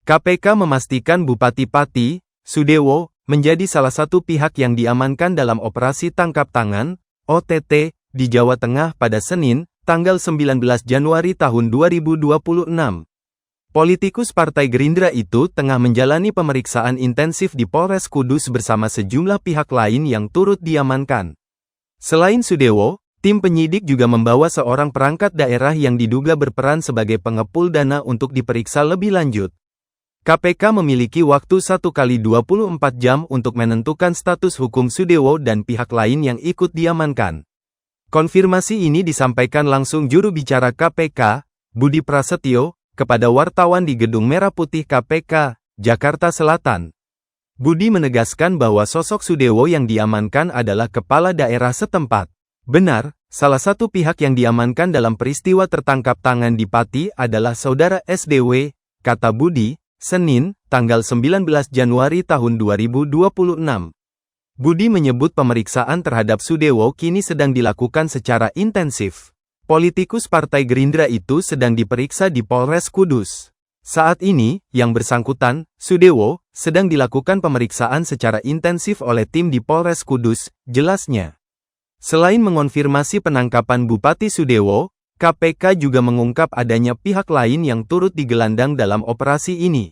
KPK memastikan Bupati Pati, Sudewo, menjadi salah satu pihak yang diamankan dalam operasi tangkap tangan, OTT, di Jawa Tengah pada Senin, tanggal 19 Januari tahun 2026. Politikus Partai Gerindra itu tengah menjalani pemeriksaan intensif di Polres Kudus bersama sejumlah pihak lain yang turut diamankan. Selain Sudewo, tim penyidik juga membawa seorang perangkat daerah yang diduga berperan sebagai pengepul dana untuk diperiksa lebih lanjut. KPK memiliki waktu 1x24 jam untuk menentukan status hukum Sudewo dan pihak lain yang ikut diamankan. Konfirmasi ini disampaikan langsung juru bicara KPK, Budi Prasetyo, kepada wartawan di Gedung Merah Putih KPK, Jakarta Selatan. Budi menegaskan bahwa sosok Sudewo yang diamankan adalah kepala daerah setempat. Benar, salah satu pihak yang diamankan dalam peristiwa tertangkap tangan di Pati adalah saudara SDW, kata Budi, Senin, tanggal 19 Januari tahun 2026. Budi menyebut pemeriksaan terhadap Sudewo kini sedang dilakukan secara intensif. Politikus Partai Gerindra itu sedang diperiksa di Polres Kudus. Saat ini, yang bersangkutan, Sudewo, sedang dilakukan pemeriksaan secara intensif oleh tim di Polres Kudus, jelasnya. Selain mengonfirmasi penangkapan Bupati Sudewo, KPK juga mengungkap adanya pihak lain yang turut digelandang dalam operasi ini.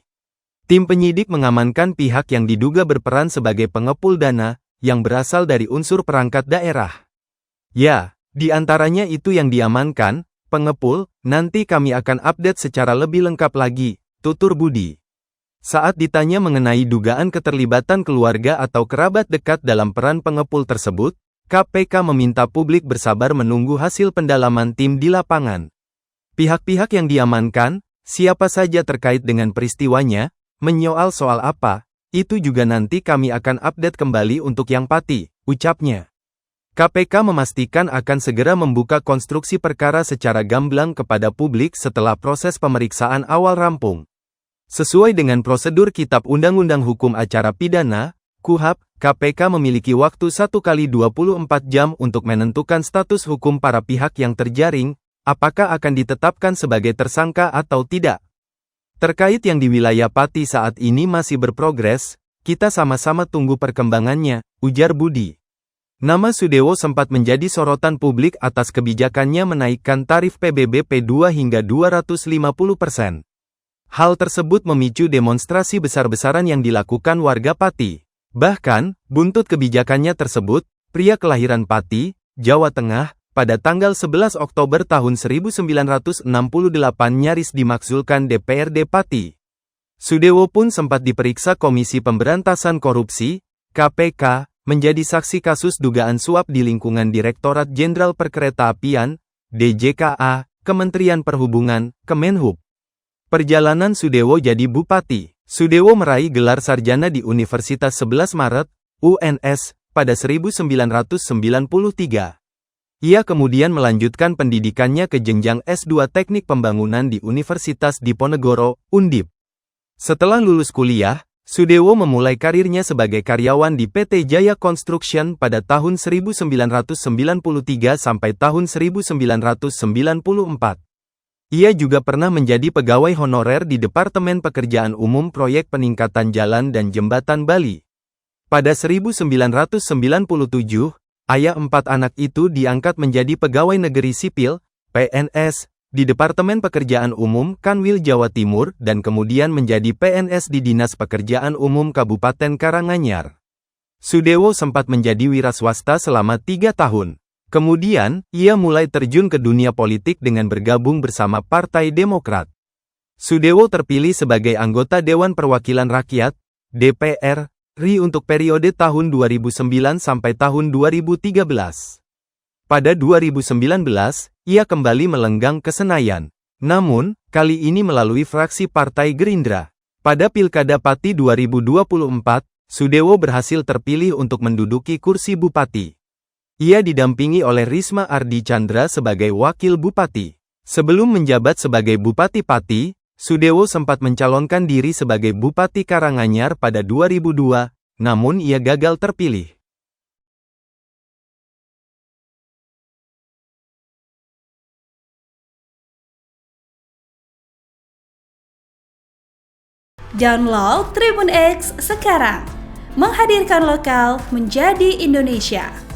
Tim penyidik mengamankan pihak yang diduga berperan sebagai pengepul dana, yang berasal dari unsur perangkat daerah. Ya, di antaranya itu yang diamankan, pengepul, nanti kami akan update secara lebih lengkap lagi, tutur Budi. Saat ditanya mengenai dugaan keterlibatan keluarga atau kerabat dekat dalam peran pengepul tersebut, KPK meminta publik bersabar menunggu hasil pendalaman tim di lapangan. Pihak-pihak yang diamankan, siapa saja terkait dengan peristiwanya, menyoal soal apa, itu juga nanti kami akan update kembali untuk yang Pati, ucapnya. KPK memastikan akan segera membuka konstruksi perkara secara gamblang kepada publik setelah proses pemeriksaan awal rampung. Sesuai dengan prosedur Kitab Undang-Undang Hukum Acara Pidana, KUHP, KPK memiliki waktu 1x24 jam untuk menentukan status hukum para pihak yang terjaring, apakah akan ditetapkan sebagai tersangka atau tidak. Terkait yang di wilayah Pati saat ini masih berprogres, kita sama-sama tunggu perkembangannya, ujar Budi. Nama Sudewo sempat menjadi sorotan publik atas kebijakannya menaikkan tarif PBB P2 hingga 250%. Hal tersebut memicu demonstrasi besar-besaran yang dilakukan warga Pati. Bahkan, buntut kebijakannya tersebut, pria kelahiran Pati, Jawa Tengah, pada tanggal 11 Oktober tahun 1968 nyaris dimakzulkan DPRD Pati. Sudewo pun sempat diperiksa Komisi Pemberantasan Korupsi, KPK, menjadi saksi kasus dugaan suap di lingkungan Direktorat Jenderal Perkeretaapian, DJKA, Kementerian Perhubungan, Kemenhub. Perjalanan Sudewo jadi Bupati. Sudewo meraih gelar sarjana di Universitas 11 Maret, UNS, pada 1993. Ia kemudian melanjutkan pendidikannya ke jenjang S2 Teknik Pembangunan di Universitas Diponegoro, Undip. Setelah lulus kuliah, Sudewo memulai karirnya sebagai karyawan di PT Jaya Construction pada tahun 1993 sampai tahun 1994. Ia juga pernah menjadi pegawai honorer di Departemen Pekerjaan Umum Proyek Peningkatan Jalan dan Jembatan Bali. Pada 1997, ayah 4 anak itu diangkat menjadi pegawai negeri sipil, PNS, di Departemen Pekerjaan Umum Kanwil Jawa Timur dan kemudian menjadi PNS di Dinas Pekerjaan Umum Kabupaten Karanganyar. Sudewo sempat menjadi wira swasta selama 3 tahun. Kemudian, ia mulai terjun ke dunia politik dengan bergabung bersama Partai Demokrat. Sudewo terpilih sebagai anggota Dewan Perwakilan Rakyat, DPR, RI untuk periode tahun 2009 sampai tahun 2013. Pada 2019, ia kembali melenggang ke Senayan. Namun, kali ini melalui fraksi Partai Gerindra. Pada Pilkada Pati 2024, Sudewo berhasil terpilih untuk menduduki kursi Bupati. Ia didampingi oleh Risma Ardi Chandra sebagai Wakil Bupati. Sebelum menjabat sebagai Bupati Pati, Sudewo sempat mencalonkan diri sebagai Bupati Karanganyar pada 2002, namun ia gagal terpilih. Download Tribun X sekarang. Menghadirkan lokal menjadi Indonesia.